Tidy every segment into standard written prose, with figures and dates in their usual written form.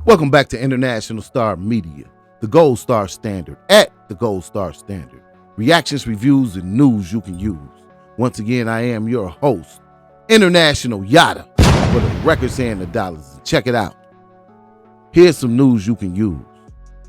Welcome back to International Star Media, the gold star standard at the gold star standard. Reactions, reviews, and news you can use. Once again, I am your host, International Yada, for the records and the dollars. Check it out. Here's some news you can use.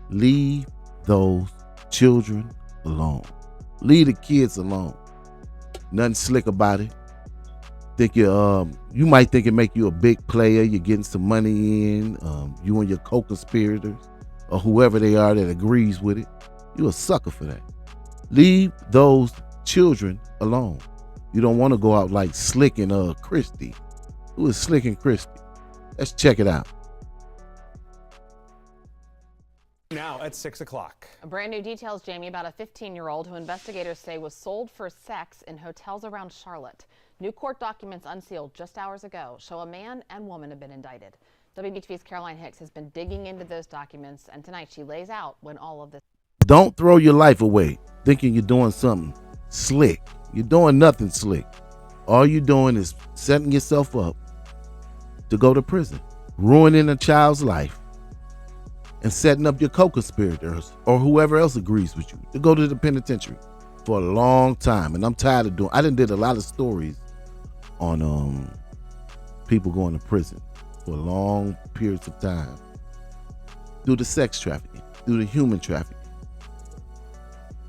Leave those children alone. Leave the kids alone. Nothing slick about it. You might think it make you a big player. You're getting some money in. You and your co-conspirators or whoever they are that agrees with it. You're a sucker for that. Leave those children alone. You don't want to go out like Slick and Christy. Who is Slick and Christy? Let's check it out. Now at 6 o'clock. Brand new details, Jamie, about a 15-year-old who investigators say was sold for sex in hotels around Charlotte. New court documents unsealed just hours ago show a man and woman have been indicted. WBTV's Caroline Hicks has been digging into those documents, and tonight she lays out when all of this. Don't throw your life away thinking you're doing something slick. You're doing nothing slick. All you're doing is setting yourself up to go to prison, ruining a child's life, and setting up your co-conspirators or whoever else agrees with you to go to the penitentiary for a long time. And I'm tired of I done did a lot of stories on people going to prison for long periods of time due to sex trafficking, due to human trafficking.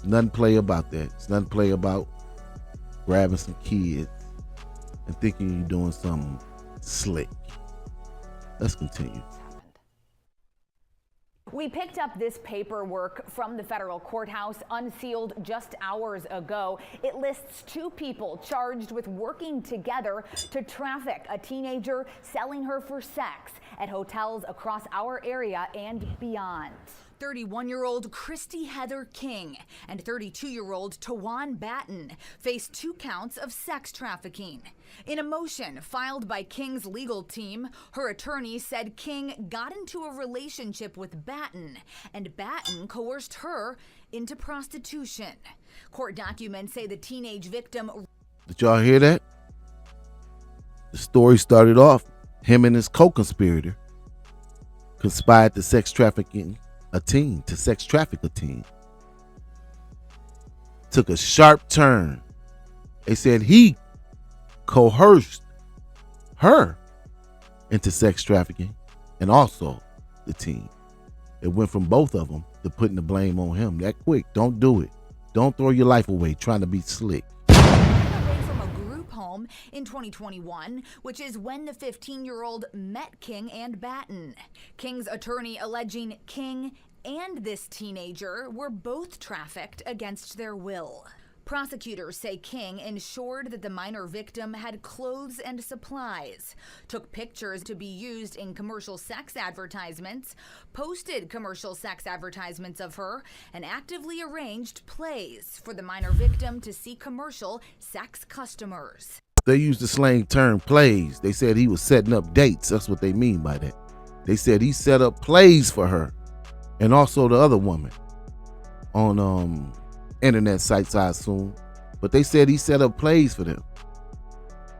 Nothing play about that. It's nothing play about grabbing some kids and thinking you're doing something slick. Let's continue. We picked up this paperwork from the federal courthouse, unsealed just hours ago. It lists two people charged with working together to traffic a teenager, selling her for sex at hotels across our area and beyond. 31-year-old Christy Heather King and 32-year-old Tawan Batten face 2 counts of sex trafficking. In a motion filed by King's legal team, her attorney said King got into a relationship with Batten, and Batten coerced her into prostitution. Court documents say the teenage victim... Did y'all hear that? The story started off, him and his co-conspirator conspired to sex traffic a teen. Took a sharp turn. They said he coerced her into sex trafficking and also the teen. It went from both of them to putting the blame on him that quick. Don't do it. Don't throw your life away trying to be slick. Away from a group home in 2021, which is when the 15-year-old met King and Batten. King's attorney alleging King and this teenager were both trafficked against their will. Prosecutors say King ensured that the minor victim had clothes and supplies, took pictures to be used in commercial sex advertisements, posted commercial sex advertisements of her, and actively arranged plays for the minor victim to see commercial sex customers. They used the slang term plays. They said he was setting up dates. That's what they mean by that. They said he set up plays for her and also the other woman on internet sites, I assume. But they said he set up plays for them.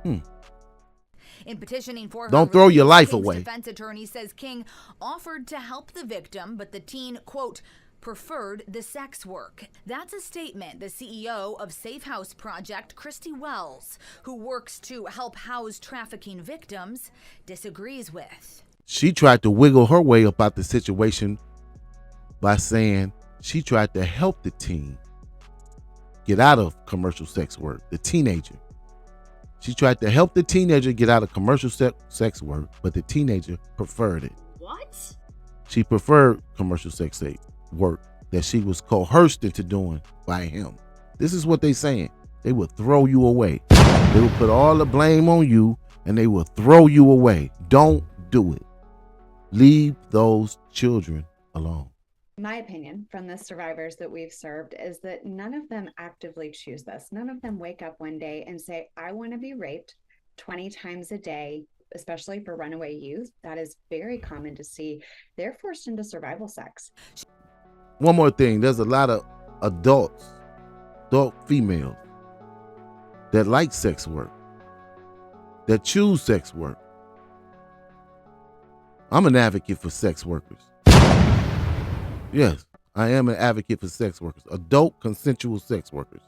In petitioning for her Don't throw your life King's away. Defense attorney says King offered to help the victim, but the teen, quote, preferred the sex work. That's a statement the CEO of Safe House Project, Christy Wells, who works to help house trafficking victims, disagrees with. She tried to wiggle her way up out the situation by saying she tried to help the teen get out of commercial sex work, the teenager. She tried to help the teenager get out of commercial sex work, but the teenager preferred it. What? She preferred commercial sex work that she was coerced into doing by him. This is what they saying. They will throw you away. They will put all the blame on you and they will throw you away. Don't do it. Leave those children alone. My opinion from the survivors that we've served is that none of them actively choose this. None of them wake up one day and say, I want to be raped 20 times a day, especially for runaway youth. That is very common to see. They're forced into survival sex. One more thing. There's a lot of adult females that like sex work, that choose sex work. I'm an advocate for sex workers. Yes, I am an advocate for sex workers, adult consensual sex workers.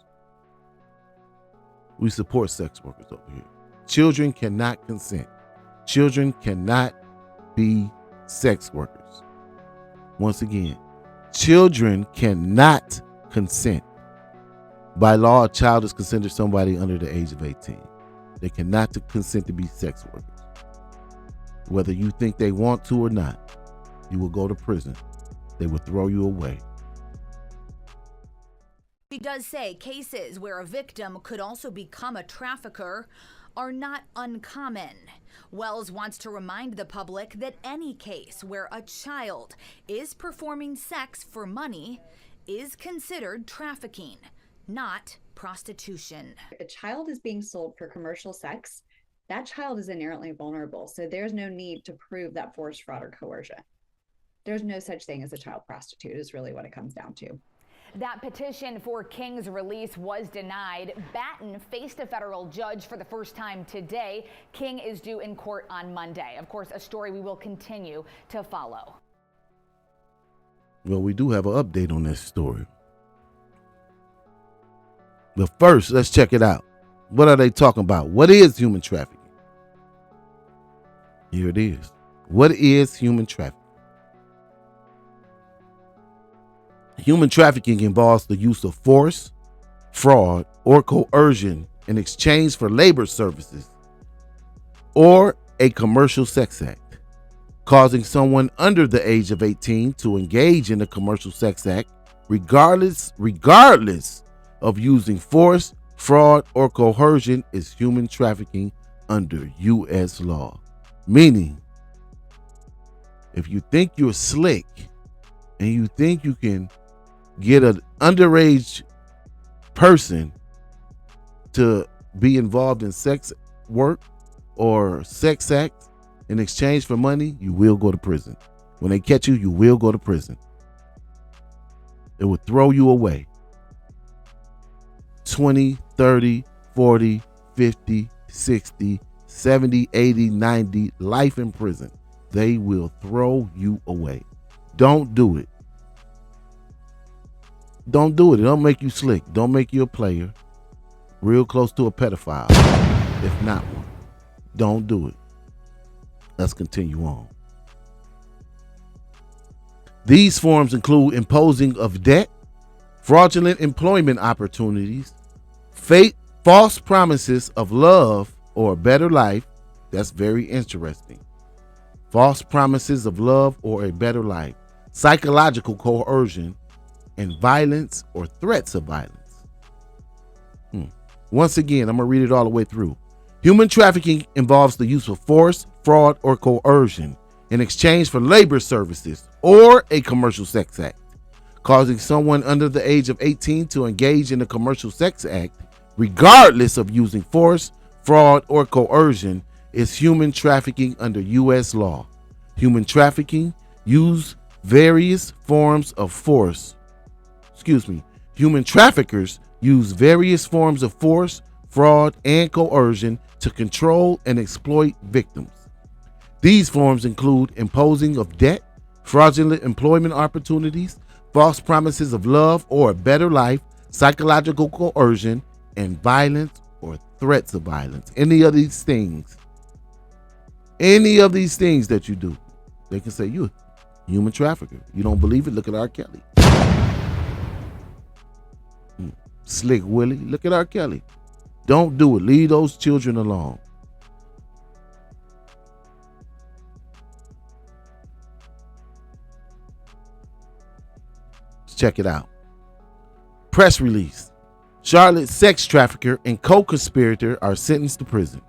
We support sex workers over here. Children cannot consent. Children cannot be sex workers. Once again, children cannot consent. By law, a child is considered somebody under the age of 18. They cannot consent to be sex workers. Whether you think they want to or not, you will go to prison. They will throw you away. He does say cases where a victim could also become a trafficker are not uncommon. Wells wants to remind the public that any case where a child is performing sex for money is considered trafficking, not prostitution. If a child is being sold for commercial sex, that child is inherently vulnerable. So there's no need to prove that force, fraud, or coercion. There's no such thing as a child prostitute is really what it comes down to. That petition for King's release was denied. Batten faced a federal judge for the first time today. King is due in court on Monday. Of course, a story we will continue to follow. Well, we do have an update on this story. But first, let's check it out. What are they talking about? What is human trafficking? Here it is. What is human trafficking? Human trafficking involves the use of force, fraud, or coercion in exchange for labor services or a commercial sex act, causing someone under the age of 18 to engage in a commercial sex act, regardless of using force, fraud, or coercion, is human trafficking under U.S. law. Meaning, if you think you're slick and you think you can get an underage person to be involved in sex work or sex acts in exchange for money, you will go to prison. When they catch you, you will go to prison. It will throw you away. 20, 30, 40, 50, 60, 70, 80, 90, life in prison. They will throw you away. Don't do it. Don't do it. It don't make you slick. Don't make you a player. Real close to a pedophile, if not one. Don't do it. Let's continue on. These forms include imposing of debt, fraudulent employment opportunities, false promises of love or a better life. That's very interesting. False promises of love or a better life, psychological coercion, and violence or threats of violence. Once again, I'm going to read it all the way through. Human trafficking involves the use of force, fraud, or coercion in exchange for labor services or a commercial sex act, causing someone under the age of 18 to engage in a commercial sex act, regardless of using force, fraud, or coercion, is human trafficking under U.S. law. Human trafficking use various forms of force. Human traffickers use various forms of force, fraud, and coercion to control and exploit victims. These forms include imposing of debt, fraudulent employment opportunities, false promises of love or a better life, psychological coercion, and violence or threats of violence. Any of these things that you do, they can say you're a human trafficker. You don't believe it? Look at R. Kelly. Slick Willie, look at R. Kelly. Don't do it. Leave those children alone. Let's check it out. Press release. Charlotte sex trafficker and co-conspirator are sentenced to prison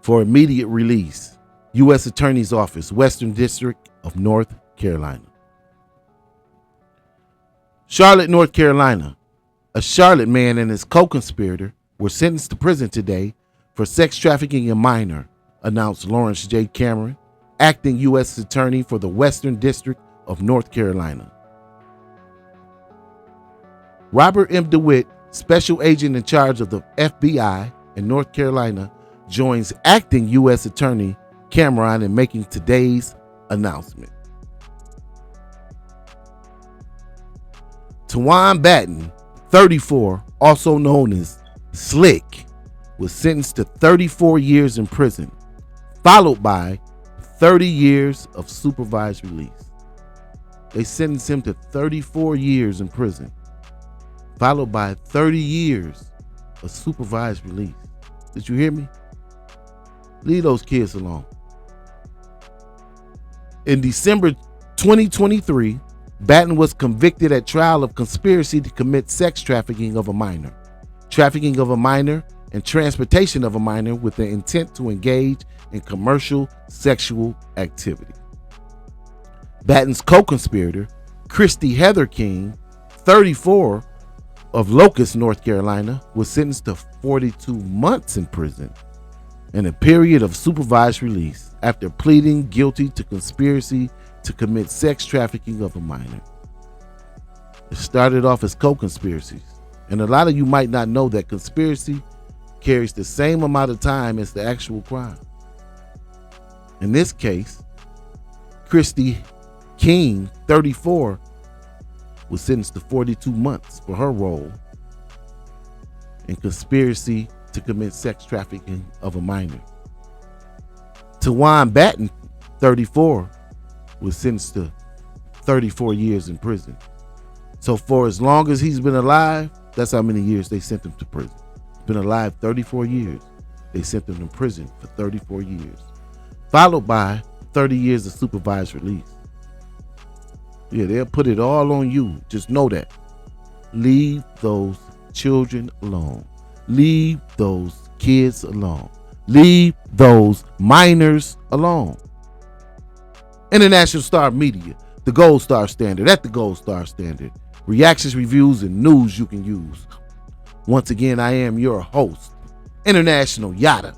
for immediate release. U.S. Attorney's Office, Western District of North Carolina. Charlotte, North Carolina. A Charlotte man and his co-conspirator were sentenced to prison today for sex trafficking a minor, announced Lawrence J. Cameron, acting U.S. Attorney for the Western District of North Carolina. Robert M. DeWitt, special agent in charge of the FBI in North Carolina, joins acting U.S. Attorney camera on and making today's announcement. Tawan Batten, 34, also known as Slick, was sentenced to 34 years in prison, followed by 30 years of supervised release. They sentenced him to 34 years in prison, followed by 30 years of supervised release. Did you hear me? Leave those kids alone. In December 2023, Batten was convicted at trial of conspiracy to commit sex trafficking of a minor, and transportation of a minor with the intent to engage in commercial sexual activity. Batten's co-conspirator, Christy Heather King, 34, of Locust, North Carolina, was sentenced to 42 months in prison and a period of supervised release after pleading guilty to conspiracy to commit sex trafficking of a minor. It started off as co-conspiracies, and a lot of you might not know that conspiracy carries the same amount of time as the actual crime. In this case, Christy King, 34, was sentenced to 42 months for her role in conspiracy to commit sex trafficking of a minor. Tawan Batten, 34, was sentenced to 34 years in prison. So for as long as he's been alive, that's how many years they sent him to prison. Been alive 34 years. They sent him to prison for 34 years, followed by 30 years of supervised release. Yeah, they'll put it all on you. Just know that. Leave those children alone. Leave those kids alone. Leave those minors alone. International Star Media, the Gold Star Standard, at the Gold Star Standard. Reactions, reviews, and news you can use. Once again, I am your host, International Yada,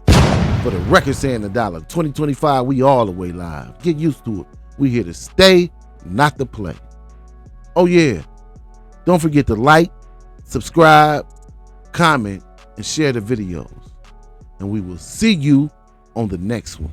for the Record Saying the Dollar. 2025, we all the way live. Get used to it. We here to stay, not to play. Oh yeah, don't forget to like, subscribe, comment, and share the videos. And we will see you on the next one.